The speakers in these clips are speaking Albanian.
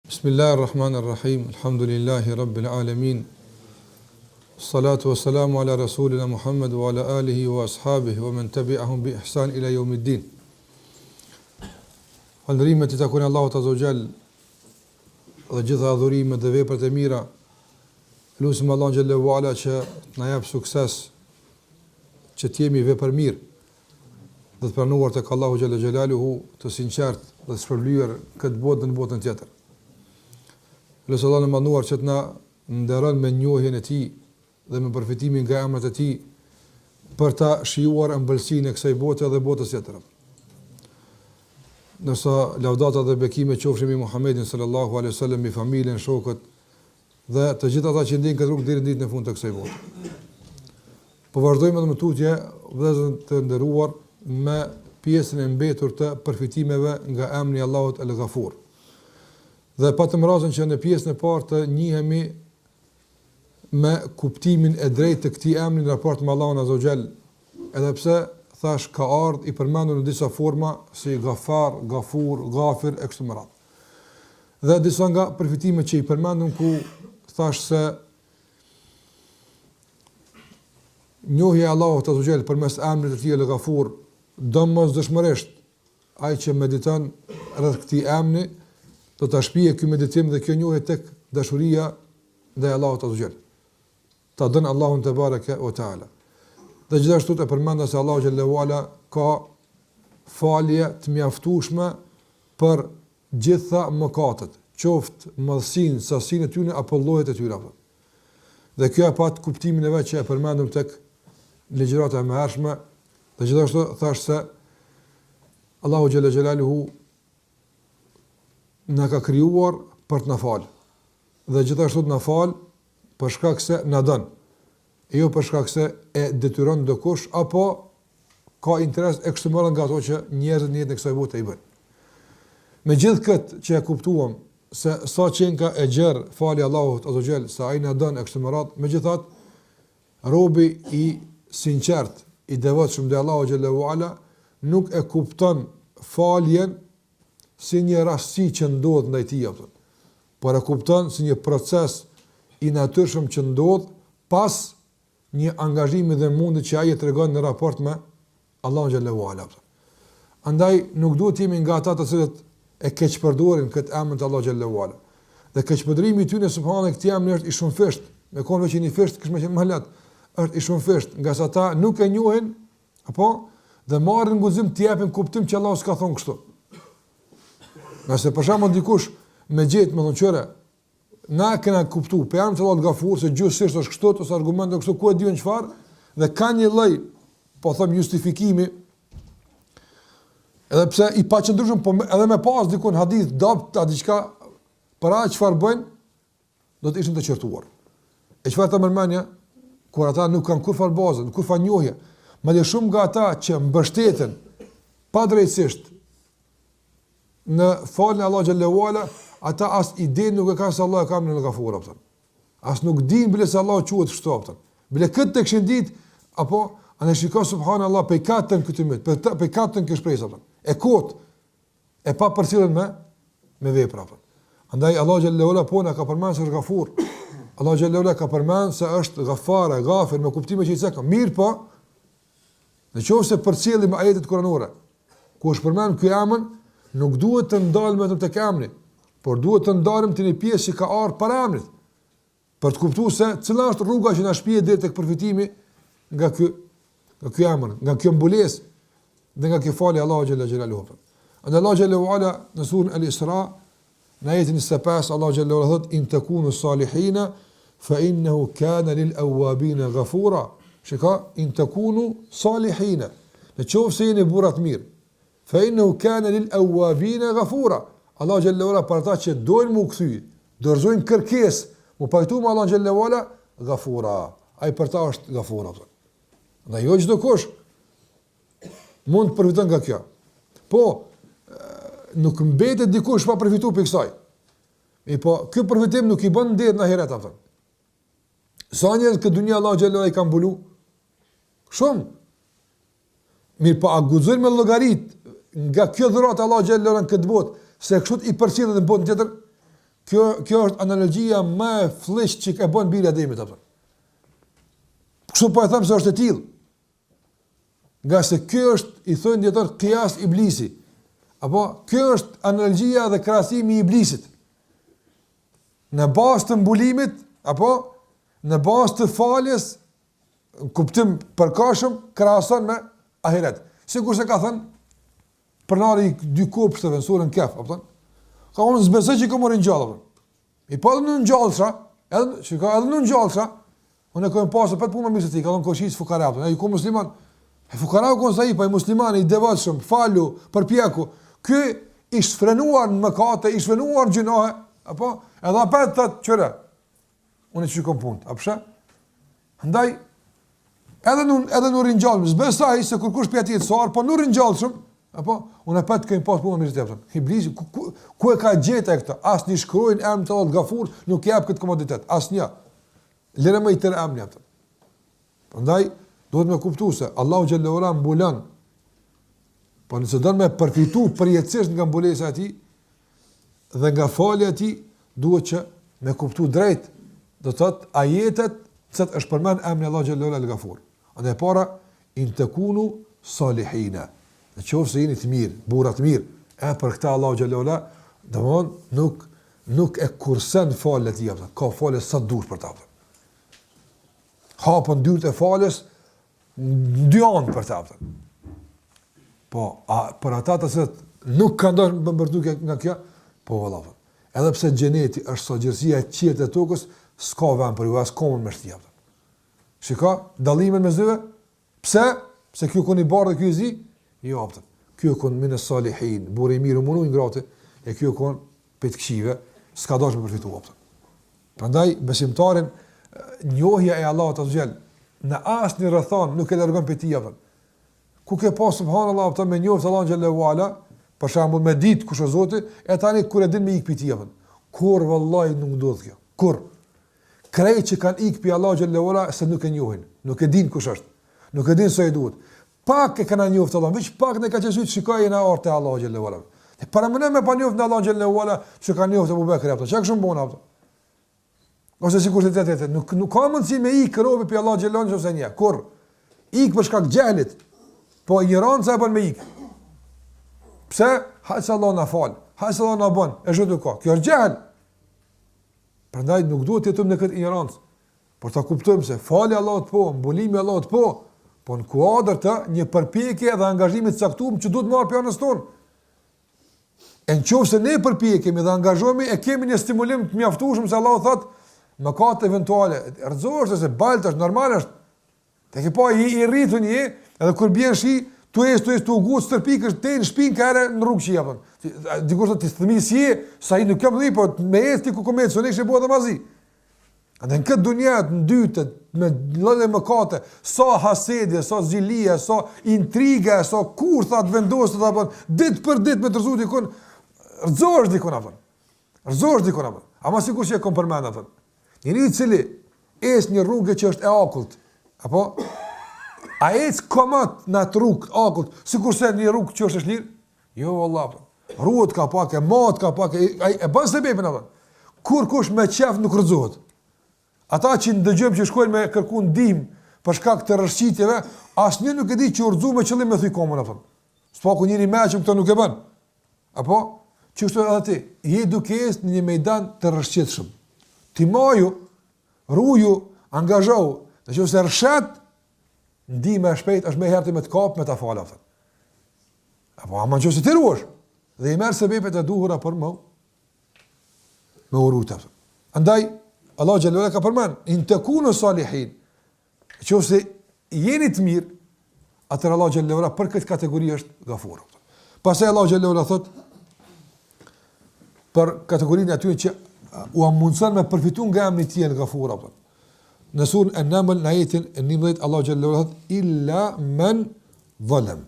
Bismillahirrahmanirrahim. Alhamdulillahi rabbil alamin. Salatu wassalamu ala rasulina Muhammad wa ala alihi wa ashabihi wa man tabi'ahum bi ihsan ila yawmiddin. Falënderimet i takojnë Allahut azza wa jall dhe gjitha adhurimet dhe veprat e mira. Lutim Allahun xhallahu ala që na jap sukses, që të jemi vepër mirë dhe të pranuar tek Allahu xhallahu xjalaluhu, të sinqert dhe të shpërblyer këtë botë dhe në botën tjetër. Lësë Allah në manuar që të na nderon me njohjen e tij dhe me përfitimin nga emrat e tij për ta shijuar ëmbëlsinë e kësaj bote dhe botës tjetër. Nësa lavdata dhe bekime qofshin mbi Muhammedin sallallahu alaihi wasallam, mbi familjen, shokët dhe të gjithë ata që ndjejnë këtë rrugë deri në ditën e fundit të kësaj bote. Po vazhdojmë edhe më tutje, vëllezër të nderuar, me pjesën e mbetur të përfitimeve nga emri i Allahut El-Ghafur. Dhe patëm razën që në pjesën e parë të njihemi me kuptimin e drejtë të këtij emri në raport me Allahun azza wa jall, edhe pse thash ka ardhur i përmendur në disa forma si Ghafar, Ghafur, Ghafir e kështu me radhë. Dhe disa nga përfitimet që i përmendëm ku thash se njohja e Allahut azza wa jall përmes emrit të tij El-Ghafur, domosdoshmërisht ai që mediton rreth këtij emri do të shpije ky meditim dhe kjo njohje tek dashuria ndaj Allahut azza wa jall. Ta dën Allahun te bareke o taala. Dhe gjithashtu të përmenda se Allahu xhallahu ala ka falje të mjaftueshme për gjitha mëkatet, qoftë madhsinë, sasinë e tyre apo llojet e tyre. Dhe kjo e pat kuptimin e vet që e përmendëm tek ligjërata e mëhershme, dhe gjithashtu thash se Allahu xhallahu xjalaluhu na ka krijuar për të na falë. Dhe gjithashtu të na falë për shkak se na don. Jo për shkak se e detyron ndokush apo ka interes ekstremal nga ato që njerëzit në jetën e kësaj bote i bëjnë. Megjithë këtë që e kuptuam se sa qenka e gjerë falja Allahut azza wa jall, sa ai na don ekstremal, megjithatë robi i sinqert, i devotshëm ndaj Allahut xhallahu ala nuk e kupton faljen si një rastësi që ndodh ndaj tij apo. Por e kupton si një proces i natyrshëm që ndodh pas një angazhimi dhe mundi që ai e tregon në raport me Allahun xhallahu ala. Andaj nuk duhet të jemi nga ata të cilët e keqpërdorin këtë emër të Allahut xhallahu ala. Dhe keqpërdorimi i tyre subhanallahu këtij emri është i shumëfisht, me konve që një fisht kish më qenë më lart, është i shumëfisht, nga sa ata nuk e njohin apo dhe marrin guzim të japin kuptim që Allahu s'ka thonë kështu. Nëse për shembull dikush me gjetë më thonë qëre, na kena kuptu, për jamë të Allahut Ghafur, se gjithësisht është kështu, ose argumente kështu, ku e diun çfarë, dhe ka një lloj, po them, justifikimi, edhe pse i paqëndrueshëm, po edhe me pas dikun hadith, dopt, a diçka, për aq çfarë bëjnë, do të ishin të qortuar. E çfarë të mërmenja, kur ata nuk kanë kurfar bazë, nuk kurfar njohje, madje shumë nga ata që mbështeten padrejtisht në falën e Allahu xhallahu ala, ata as ide nuk e kanë se Allah e ka në Ghafur apo. As nuk din bile se Allah quhet kështu apo. Bile këtë tek shëndit apo anë shikoj subhanallahu pe katën këtë më, pe katën këtë shpresë apo. E kot e pa përcjellën me vepra apo. Andaj Allah xhallahu ala po na ka përmendur se është Ghafur. Allah xhallahu ala ka përmendur se është Ghafar, Ghafir me kuptime që i cekon. Mirë po. Nëse përcjellim ajetet kuranore, ku është përmendur ky emër, nuk duhet të ndalëm vetëm tek emri, por duhet të ndalim të një pjesë që ka ardhur para emrit, për të kuptuar se cila është rruga që na shpije deri tek përfitimi nga ky emër, nga kjo mbulesë dhe nga kjo falje Allahu xhallahu xjalaluhu. Andaj Allahu xhallahu ala në surën Al-Isra, në ajetin 25, Allahu xhallahu ala thot: "In takunu salihina fa innahu kana lil awwabin ghafura." Shika, in takunu salihina. Nëse jeni burra të mirë, fa innahu kana lil awwabin ghafura. Allah xhallahu ala për ata që dojnë më u kthy, dorëzojnë kërkesë, mu pajtu me Allah xhallahu ala Ghafura. Ai për ta është Ghafura. Ndaj jo çdo kush mund të përfiton nga kjo. Po nuk mbetet dikush pa përfituar për kësaj. Po ky përfitim nuk i bën ndet në ahiret atë. Sa njerëz që dunia Allah xhallahu ala i ka mbulu shumë. Mirë pa aguzojnë me llogarit nga kjo dhuratë Allah xhallahu ala në këtë botë, se kështu i përcjellet në botën tjetër, Kjo është analogjia më e fllësht që e bën biri Ademit apo. Kështu po e them se është e tillë. Nga se kjo është, i thonë dietar, qiyas iblisi. Apo kjo është analogjia dhe krahasimi i iblisit. Në bazë të mbulimit, apo në bazë të faljes, kuptim përkashëm, krahason me ahiret. Sikur se ka thënë pronari i dy kopshteve në surën Kaf, apo thon, ka unë zbesoj që ka morën gjallë. I pa në ngjallsha, edhe në ngjallsha, unë kam pasur pat punë mirë se ti, ka thënë koshis fukara, ai ku musliman, e fukara ku sa i pa muslimani i devotshëm, falu, përpjeku. Ky i shfrenuar në mëkate, i shfrenuar gjunohe, apo edhe apo thot çore. Unë çu kom punë, apo pse? Andaj edhe në ringjallëm, zbesoj se kur kush pjati të sar, po në ringjallshëm, apo unë pat kem pas punë mirë të Iblisi ku e ka gjetë këtë? As një shkruajnë emrin të Allahut Gafur, nuk jap këtë komoditet, asnjë. Lëre më i tërë emrin atë. Prandaj duhet me kuptuar se Allahu xhallahu ala mbulon. Po nëse do me përfitu përjetësisht nga mbulesa e tij dhe nga falja e tij, duhet që me kuptu drejt, do të thotë ajetet se është përmend emri Allahu xhallahu ala al-Gafur. Andaj para in takunu salihina. Në qoftë se jeni të mirë, burra të mirë, e për këtë Allahu xhallahu ala, domthon nuk e kursen falën e tij, ka falë sa duhet për ta. Hapën dyert e falës dy anë për ta. Po, për ata të se nuk kanë dorë më bërdu nga kjo, po vëllafë. Edhe pse xheneti është sogjërsia e qiellit e tokës, s'ka vend për ju, as komën me shtjellë. Shiko, dallimin me zyve? Pse? Pse kjo kon i bardhë kjo i zi? Jo, apëtën. Kjo kon minë salihin, burë i mirë, munujnë gratë, e kjo kon për të këshive, s'ka dash me përfitu, apëtën. Prandaj, besimtarin, njohja e Allahut azhjel, në asë një rëthan, nuk e largon për ti, apëtën. Ku ke pas subhanallahu apëtën me njohë të Allah xhallahu ala, për shembull me ditë kush është Zoti, e tani kur e din me ikë për ti, apëtën. Kur vallahi nuk ndodh kjo. Kur? Krejt që kanë ikë për Allah xhallahu ala, se nuk e njohin, nuk e din kush është, nuk e din se i duhet. Pak e kanë njoft Allah, veç pak ne ka qenë shikojë në orë të Allah xhallahu ala. Te para më me pa njoft në Allah xhallahu ala, që kanë njoft Abu Bekri ato. Çka kishun bon ato? Ose sikur se tetë, nuk ka mundësi me ikë robi për Allah xhallahu ala ose një. Kur ikë për shkak xhelit, po ignoranca e bën me ikë. Pse? Hajse Allah na fal, hajse Allah na bën, e çdo ka. Kjo është xhel. Prandaj nuk duhet të jetojmë në këtë ignorancë. Por ta kuptojmë se fali Allahut po, mbulimi Allahut po, po në kuadër të një përpjekje dhe angazhimit të caktuar që duhet marrë për anës tonë. E nëse ne përpjekemi dhe angazhohemi, e kemi një stimulim të mjaftueshëm se Allahu thotë, mëkate eventuale, rrezohesh se baltë është normal është. Tek po i rritur një, edhe kur bjen shi, tu u gut stërpikësh te në shtëpinë ka në rrugë që japon. Dikush të thëmi si, sa i nuk kam dhënë, po me esti ku komet, sonë ishte bota mazi. Në këtë dunjat, në dytët, me lëndë e mëkate, sa hasedje, sa zilia, sa intriga, sa kurtha të vendosët, ditë për ditë me të rëzut dikun, rëzosh dikun, ama si kur që e kom përmenda, njëri cili es një rrugë që është e akullt, apo, a es komat në atë rrugë akullt, si kur se një rrugë që është e shlirë, jo, Allah, rrugët ka pak, e matë ka pak, e bënë se bepin, kur kush me qef nuk rëzohet. Ata që ndëgjojmë që shkojnë me kërku ndihmë për shkak të rrëshqitjeve, asnjë nuk e di që urzu me qëllim me thuj komën atë. S'paku njëri meqëm këto nuk e bën. Apo, çështja edhe ti, je duke në një mejdan të rrëshqitshëm. Ti maju, ruju, angazhohu, nëse rrshet, ndihma e shpejt është më herë me të kap me ta fal atë. Apo ama nëse ti ruash dhe i merr sebepet e duhura për më urut atë. Andaj Allah xhallahu ala ka përmend, in takunu salihin. Nëse jeni të mirë, atëherë Allah xhallahu ala për këtë kategori është Gafur. Pastaj Allah xhallahu ala thot për kategorinë aty që u mundson me përfituar nga emri i tij Gafur. Në surën An-Naml në ajetin 11 Allah xhallahu ala thot illa man zalam.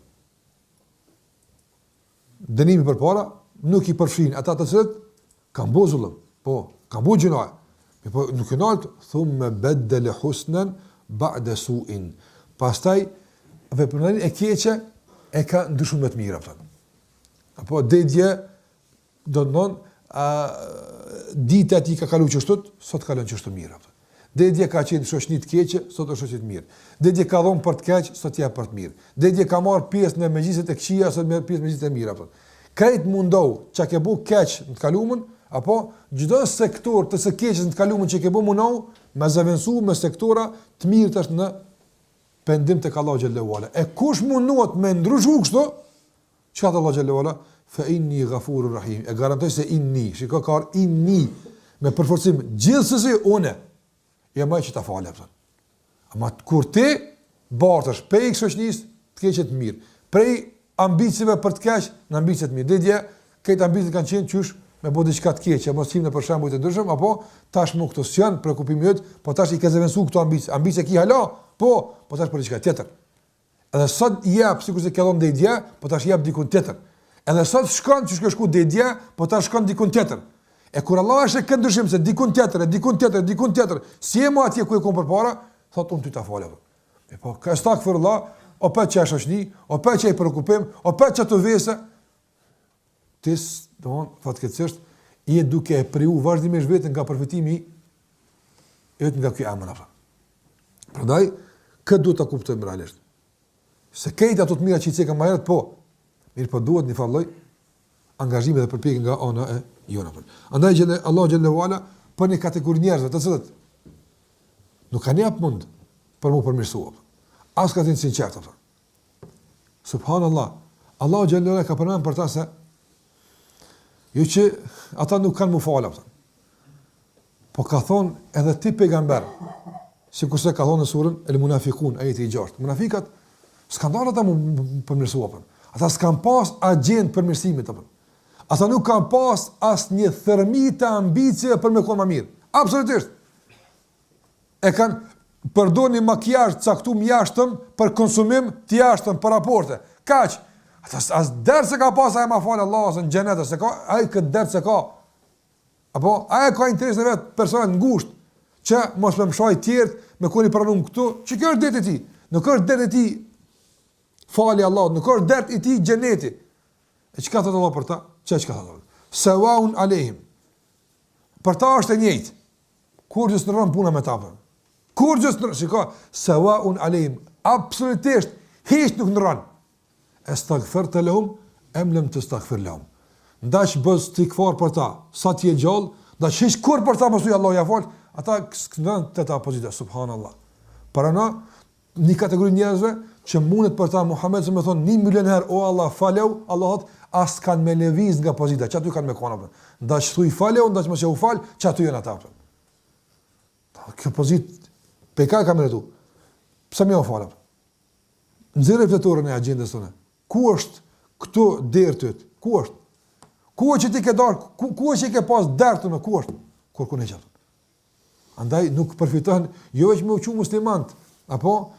Dënimi përpara nuk i përfshin ata të cilët kanë bërë zullum, po, kanë bërë gjinoa. Po nuk e nalt, thumma badala husnan ba'da su'in. Pastaj veprimin e keqe e ka ndryshuar më të mirë apo. Apo dedje do të thonë dita e tij ka kaluar çështu, sot kalon çështu mirë. Dje ka qenë shoqni të keqe, sot është shoqni të mirë. Dje ka dhënë për të keq, sot ja për të mirë. Dje ka marr pjesë në mëngjesit e këqija, sot merr pjesë në mëngjesit e mira. Krejt mundohu çka ke bu keq në të kaluamën, apo çdo sektor të së keqes në të kaluamën që ke bu mundohu, me zëvendësu me sektora të mirë tash në pendim tek Allahu xhallahu ala. E kush mundohet me ndryshu kështu, çka Allahu xhallahu ala, fa inni ghafurur rahim. E garantoj se inni, shikoj ka inni me përforcim gjithsesi unë jam ai që ta falë atë. Ama kur ti bartësh prej shoqënisë të keqe të mirë, prej ambicieve për të keq në ambicie të mirë. Dhe këto ambicie kanë qenë qysh me bë diçka të keqe, mos him në për shembull të ndryshëm, apo tashmë këto janë preokupimi yt, po tash i ke zëvendësuar këto ambicie ki hala, po tash për diçka tjetër. Edhe sot jap sikur se ke dhënë dhe dia, po tash jap diku tjetër. Edhe sot shkon çu shkoj dhe dia, po tash shkon diku tjetër. E kur Allah është këtë ndryshim se dikun tjetër, si e mo atje ku e kom përpara, thot unë ty ta falë. E po, ka stakfirullah, o pa që e shoqni, o pa që e preokupim, o pa që të vese, tis, fatkeqësisht, je duke e priu vazhdimisht vetën nga përfitimi vetë nga ky emër. Prandaj, këtë duhet ta kuptojmë realisht. Se këto ato të mira që i cekam më herët, po, mirë po duhet një falloj angazhime dhe përpjekje nga ana e jona. Andaj Allah xhallahu ala për një kategori njerëzve të cilët nuk kanë jap mund për mu përmirësuar. As ka qenë sinqert ato. Subhanallah. Allah xhallahu ala ka përmendur për ta se jo që ata nuk kanë mu falë ato. Po ka thonë edhe ti pejgamber, sikurse ka thonë në surën El Munafiqun, ajeti i 6. Munafikat s'kan dalë ata mu përmirësuar. Ata s'kan pas agjend përmirësimit apo. Ata nuk kanë pas asë një thërmi të ambicje për me konë më mirë. Absolutisht. E kanë përdor një makijazh caktuar jashtëm për konsumim të jashtëm për raporte. Kaq. Ata as derse ka pas ai ma fal Allahu në xhenet, se ka ai këtë derse ka. Apo ai ka interes në vet personat ngushtë që mos më mshoj të tjerë me koni pranum këtu. Çi kjo është detë e ti? Nuk është detë e ti fali Allahut, nuk është detë i ti xheneti. E çka thot Allah për ta? Çka thot? Sawaun alehim. Për ta është e njëjtë. Kur gjës ndron puna me ta. Kur gjës ndron, shikoj, sawaun alehim. Absolutisht hiç nuk ndron. Astaghfirta lahum am lam tastaghfir lahum. Ndash bëz stikfar për ta. Sa ti je gjallë, ndash hiç kur për ta mos u Allah ja fal, ata ndron te ta pozitë subhanallahu. Para na një kategori njerëzve që mundet për ta Muhammed se më thon 1 milion herë o Allah faleu, Allahut as kanë me lëviz nga pozita, çatu kanë me kona. Ndash thuj faleu, ndash mos u fal, çatu janë ata. Kjo pozitë peka ka merretu. Pse më u fal? Nxjerrë fletorën e agjendës tonë. Ku është këtu dertyt? Ku është? Ku është ti ke dar? Ku është që ke pas dertë me ku është? Kur ku ne çatu. Andaj nuk përfiton jo vetëm u musliman, apo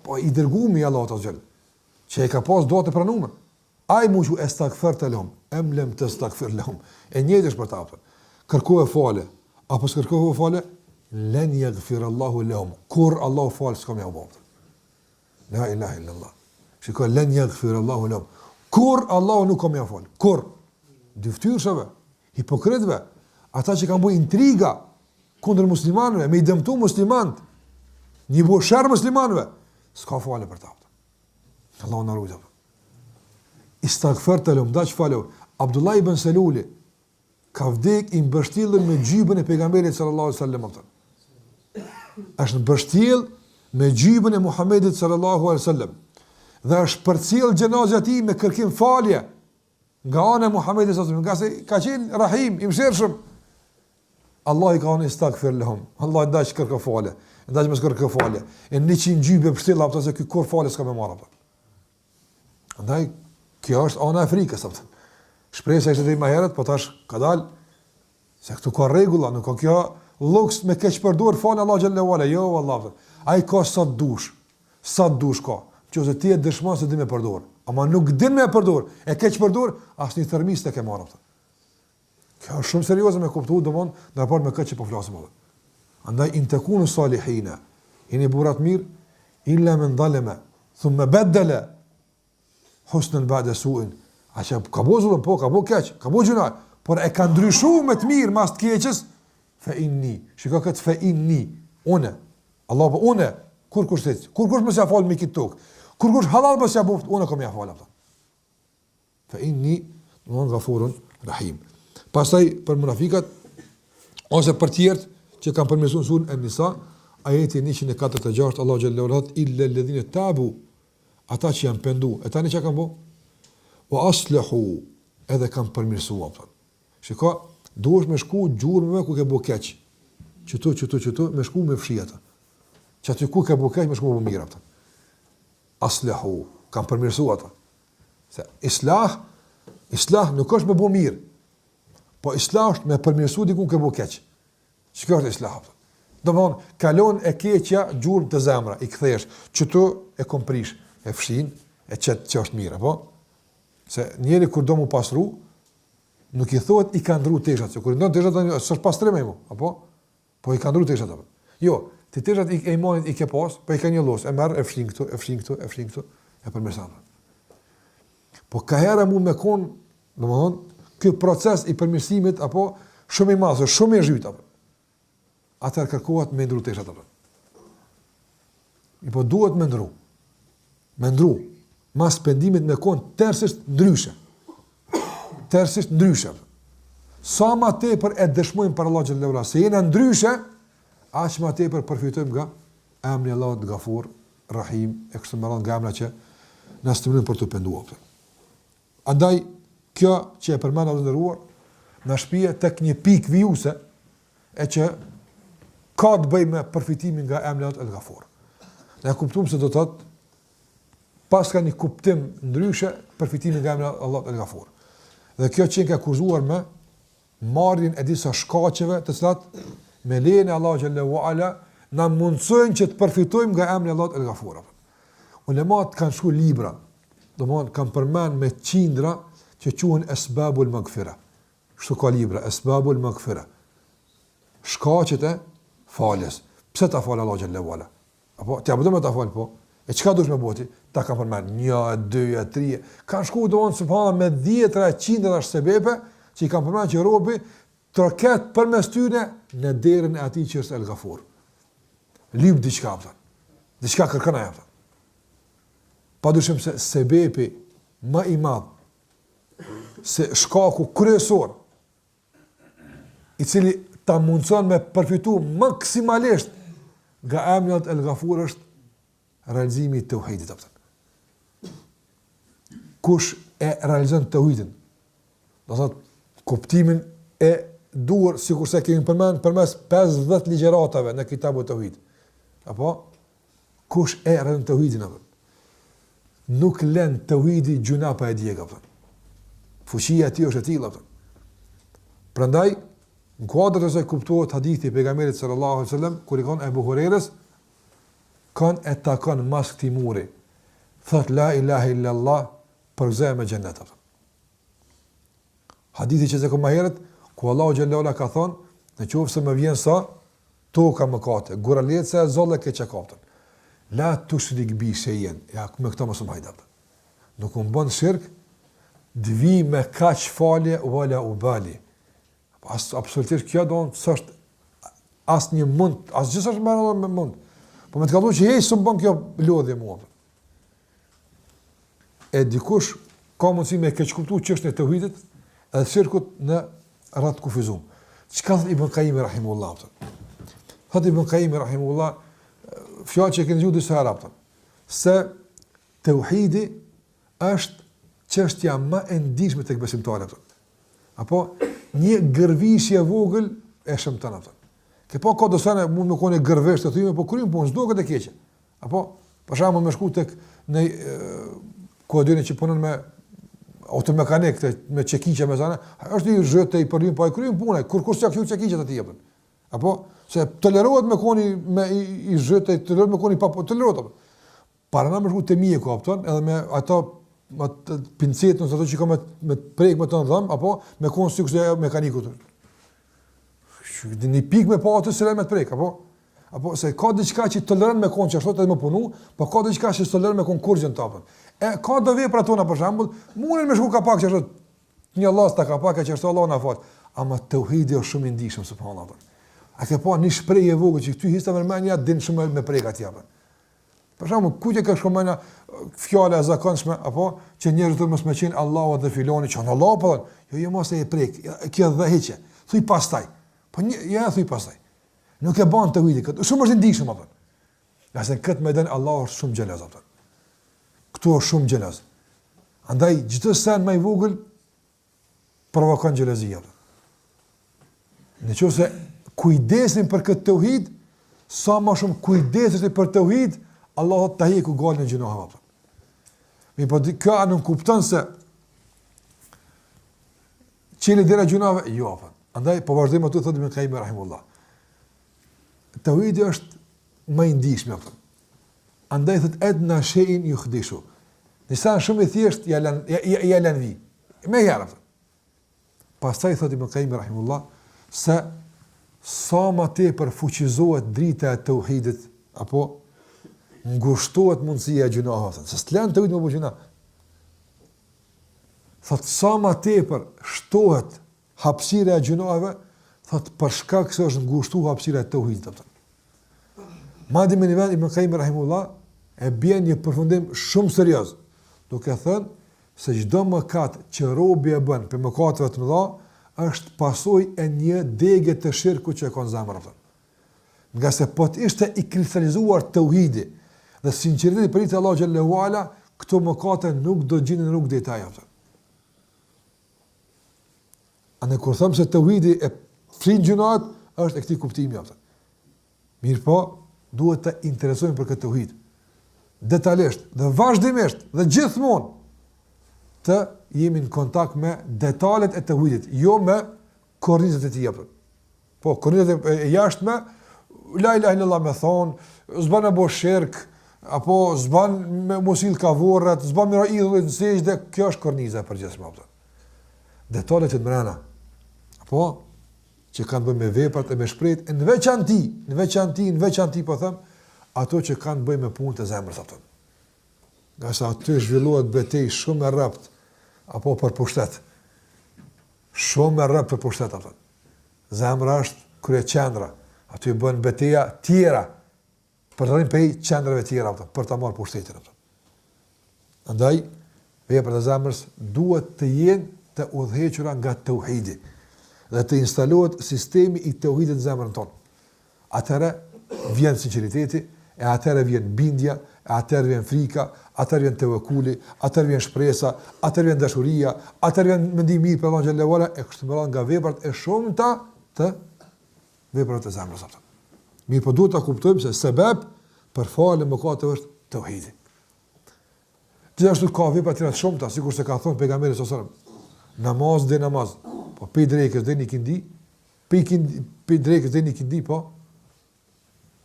po i dërguami Allahu ta xhel. Që e ka pas dot të pranuar. Ai mushu astaghfirta lahum, am lam tastaghfir lahum. E njëjtësh për ta. Kërkoj falë, apo s'kërkoj falë, lan yaghfir Allahu lahum. Kur Allahu fal s'ka më u. La ilaha illa Allah. Shikoj lan yaghfir Allahu lahum. Kur Allahu nuk ka më fal. Kur dyftyrshave, hipokritëve, ata që kanë bëj intriga kundër muslimanëve, me i dëmtu muslimanët, një bu shërë muslimanëve, s'ka falë për ta. Allahu na ruaj. Istaghfirta lahum, dash falu. Abdullah ibn Saluli ka vdek i mbështjellën me gjybën e pejgamberit sallallahu alaihi wasallam. Është mbështjell me gjybën e Muhamedit sallallahu alaihi wasallam. Dhe është përcjell xhenazën e tij me kërkim falje nga ana e Muhamedit sallallahu alaihi wasallam, ka qenë rahim, i mëshirshëm. Allah i ka thonë istaghfir lahum. Allah i dash kërko falje. Ndaç mos kërko falje. E 100 gjybe mbështjell apo se ky kur falë s'ka më marr apo. Andaj kjo është ana e Afrikës apo. Shpresa ishte më herët, po tash ka dal se këtu ka rregulla, nuk ka kjo luks me keq përdor fal Allah xhallahu ala. Jo vallahi. Ai ka sa dush. Sa dush ka. Qose ti e dëshmon se di me përdor, ama nuk din me përdor. E keq përdor, asnjë thermis të ke marr apo. Kjo është shumë serioze me kuptuar domon në raport me këtë që po flasim edhe. Andaj in takunu salihina, jeni burat mirë, illa men zalama, thumma badala husnan ba'da su'in. Aqe ka bozullën po, ka bo keq, ka bo gjuna, por e ka ndryshuar më të mirë mas të keqës, fa inni. Shikoj këtë fa inni, unë. Allah po unë, kur kush mos ja fal me këtë tokë. Kur kush halal mos ja bëft, unë kam ja fal ata. Fa inni, domthon Ghafurun Rahim. Pastaj për munafikat ose për tjerët që kanë përmirësuar surën An-Nisa, ajeti 146 Allahu xhallahu ala illa alladhina tabu, ata që janë pendu, e tani çka kanë bë? Wa aslihu, edhe kanë përmirësuar. Shiko, duhesh me shku gjurmëve ku ke bë keq. Çto me shku me fshi ata. Që aty ku ke bë keq me shku me mirë ata. Aslihu, kanë përmirësuar ata. Se islah nuk është me bë mirë. Po islah është me përmirësu diku ke bë keq. Çka është islah? Domthon, kalon e keqja gjurmë të zemra, i kthesh, çto e komprish, e fshin, e çet që është mirë, apo? Se njeri kur do mu pasru, nuk i thuhet i ka ndru teshat, se kur ndon teshat s'është pastrim ai, apo? Po i ka ndru teshat apo? Jo, ti teshat i imanit i ke pas, po i ka një llos, e merr, e fshin këtu, e përmirëson. Po ka herë mund me kon, domthon, ky proces i përmirësimit apo shumë i madh, shumë i zhyt apo. Atëherë kërkohet me ndru teshat apo. I po duhet me ndru. Me ndru. Mas pendimit me kon tërësisht ndryshe. Sa ma tepër e dëshmojmë për Allah xhallahu ala, se jena ndryshe, aq ma tepër përfitojmë nga emri Allahut Ghafur Rahim, e kështu me radhë nga emra që na stimulojnë për të penduar. Andaj kjo që e përmend Allahu nderuar, na shpije tek një pikë vijuse e që ka të bëjë me përfitimin nga emri Allahut El Ghafur. Ne kuptojmë se do të thotë pas ka një kuptim ndryshe përfitimin nga emri Allahut El Ghafur. Dhe kjo që ka kurzuar me marrjen e disa shkaqeve të cilat me lejen e Allahu xhallahu ala na mundsojnë që të përfitojmë nga emri Allahut El Ghafur. Ulemat kanë shkruar libra, domthonë kanë përmend me qindra që quhen Asbabul Maghfira. Kështu ka libra Asbabul Maghfira. Shkaqet e faljes. Pse ta fal Allahu xhallahu ala? Apo ti apo do të ta fal po? E çka duhet me bëti? Ta ka përmend 1, 2, 3. Kan shkuar domthonë subhanallahu me 10, qindra sebepe që i kanë përmend që robi troket përmes tyre në derën e atij që është El Ghafur. Lyp diçka apo. Diçka kërkon ai apo. Padyshim se sebepi më i madh, se shkaku kryesor i cili ta mundson me përfitu maksimalisht nga emri El Ghafur është realizimi i tauhidit apo. Kush e realizon tauhidin, do thotë kuptimin e duhur, sikurse kemi përmend përmes 50 ligjëratave në kitabun Tauhid. Apo kush e realizon tauhidin apo nuk lën tauhidi gjuna pa e djeg apo. Fuqia e tij është e tillë apo. Prandaj në kuadër të kësaj kuptohet hadithi i pejgamberit sallallahu alaihi wasallam kur i thon Abu Hurairës kan e takon mas këtij muri. Thot la ilaha illa Allah për zemë xhenet apo. Hadithi që zë më herët ku Allahu xhallahu ala ka thonë, në qoftë se më vjen sa toka mëkate, guralëca zolle ke çakaptën. La tushrik bi shay'an, ja me këto mos më hajdat. Nuk u bën shirk, dvi me kaq falje wala ubali. Absolutisht kjo do të thotë asnjë mund, asgjë s'është më mund. Po me të kalluar që s'u bën kjo lodhje mua. E dikush ka mundësi me keq kuptuar çështën e tauhidit edhe shirkut në radh kufizum. Çka thot Ibn Qayyim rahimullah? Thot Ibn Qayyim rahimullah, fjalë që kanë thënë disa arabë, se tauhidi është çështja më e ndihshme tek besimtarët. Apo një gërvishje vogël e shëmton atë. Ke po ka dosane mund të kone gërvesh të thyme, po krymë punë, s'do këtë e keqe. Apo, për shembull me shku tek në kodin që punon me automekanik, me çekiqe me zana, është i zhëtë i përrim, po ai krymë punë, kur s'ja kthy çekiqet aty apo. Apo, se tolerohet me koni me i zhëtë, tolerohet me koni pa tolerohet apo. Para na më shku te mije ku opton, edhe me ato pincetën ato që ka me prek me të dhëm, apo me kon sikurse mekaniku. Një pikë me pa atë se me të prek, apo se ka diçka që toleron me kon që ashtu edhe më punu, po ka diçka që toleron me kon kurrën topën. E ka do vepra tona për shembull, mundën me shku kapak që ashtu Një Allah ta ka pa ka qerto Allah na fal. Ama tauhidi është shumë i ndihshëm subhanallahu. A ke pa një shprehje e vogël që ty hista vërmendja din shumë me pregat jap. Për shembull, ku që ka shkomana fjala e zakonshme apo që njerëzit mos më qenë Allahu dhe filoni që Allahu po. Jo mos e prek. Kjo dhe hiqe. Thuaj pastaj. Po ja thuaj pastaj. Nuk e bën tauhidi këtë. Shumë është i ndihshëm apo. Qase këtë më den Allahu është shumë xheloz apo. Ktu është shumë xheloz. Andaj çdo sen më i vogël provokon xhelozi apo. Nëse kujdesim për këtë tauhid, sa më shumë kujdesemi për tauhid, Allah ta heqë galën e gjunohave. Mi po kjo nuk kupton se çeli dera gjunohave, jo apo. Andaj po vazhdojmë aty thotë Ibn Qayyim rahimullah. Tauhidi është më i ndihshëm apo. Andaj thotë edna shay'in yukhdishu. Nisa shumë i thjesht ja lën vi. Me herë. Pastaj thotë Ibn Qayyim rahimullah se sa më tepër fuqizohet drita e tauhidit apo ngushtohet mundësia e gjunohave. Se s'lan tauhid më bëjë. Thot sa më tepër shtohet hapësira e gjunohave, thot për shkak se është ngushtuar hapësira e tauhidit. Madje me nivel Ibn Qayyim rahimullah e bën një përfundim shumë serioz, duke thënë se çdo mëkat që robi e bën për mëkateve të mëdha është pasojë e një dege të shirku që e ka në zemër. Nga se po të ishte i kristalizuar tauhidi dhe sinqeriteti për Allah xhallahu ala, këto mëkate nuk do gjinin rrugë detaje. Anë kur them se tauhidi e frin gjunat, është e këtij kuptimi apo. Mirë po, duhet të interesojmë për këtë tauhid. Detajisht dhe vazhdimisht dhe gjithmonë të jemi në kontakt me detalet e tauhidit, jo me kornizat e tij apo. Po kornizat e jashtme, la ilaha illallah me thon, s'ban me bosh shirk, apo s'ban me mosil kavorrat, s'ban me idhull në sejdë, kjo është korniza e përgjithshme apo. Detalet e mbrana, apo që kanë bënë me veprat e me shprehjet, në veçanti po them, ato që kanë bënë me punët e zemrës ato. Nga sa aty zhvillohet betejë shumë e rraptë apo për pushtet. Shumë e rraptë për pushtet ato. Zemra është kryeqendra. Aty bën betejë tjera për të rënë pe qendrave tjera ato, për ta marrë pushtetin ato. Andaj veprat e zemrës duhet të jenë të udhëhequra nga tauhidi dhe të instalohet sistemi i tauhidit në zemrën tonë. Atëherë vjen sinqeriteti, e atëherë vjen bindja, e atëherë vjen frika, atëherë vjen tevekuli, atëherë vjen shpresa, atëherë vjen dashuria, atëherë vjen mendim mirë për Allahun xhallahu ala, e kështu me radhë nga veprat e shumta të veprat e zemrës ato. Mirë po duhet ta kuptojmë se sebeb për falje mëkateve është tauhidi. Gjithashtu ka vepra të tjera të shumta, sikur se ka thënë pejgamberi sallallahu alajhi wasallam, namaz dhe namaz, po pe drekës dhe një kindi, pe drekës dhe një kindi, po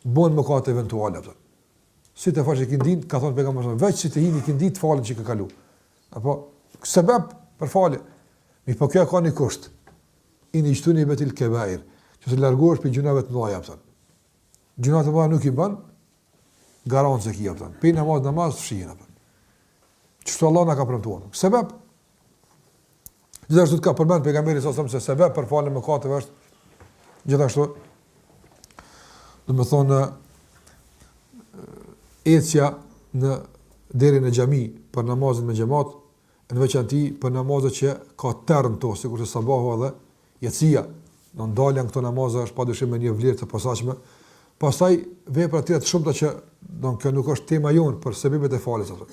bën mëkate eventuale ato. Si të fash kindin, ka thënë pejgamberi, veç si të hini kindi të falën që ka kalu. Apo sebeb për falje. Mi po kjo ka një kusht. Ini ijtuni betil kebair, që të largohesh për gjunave të mëdha ato. Gjunat e mëdha nuk i bën garancë se ki ato. Pe namaz fshihen ato. Çfarë Allah na ka premtuar. Sebeb gjithashtu ka përmend pejgamberi sallallahu alajhi wasallam se sebeb për falje mëkateve është gjithashtu do të thonë ecja në derën e xhami për namazin me xhamat, në veçanti për namazet që ka tërën to, sikur se sabahu dhe yatsia, do ndalen këto namazë është padyshim me një vlerë të posaçme. Pastaj vepra të tjera të shumta që do kjo nuk është tema jon për sebebet e faljes ato.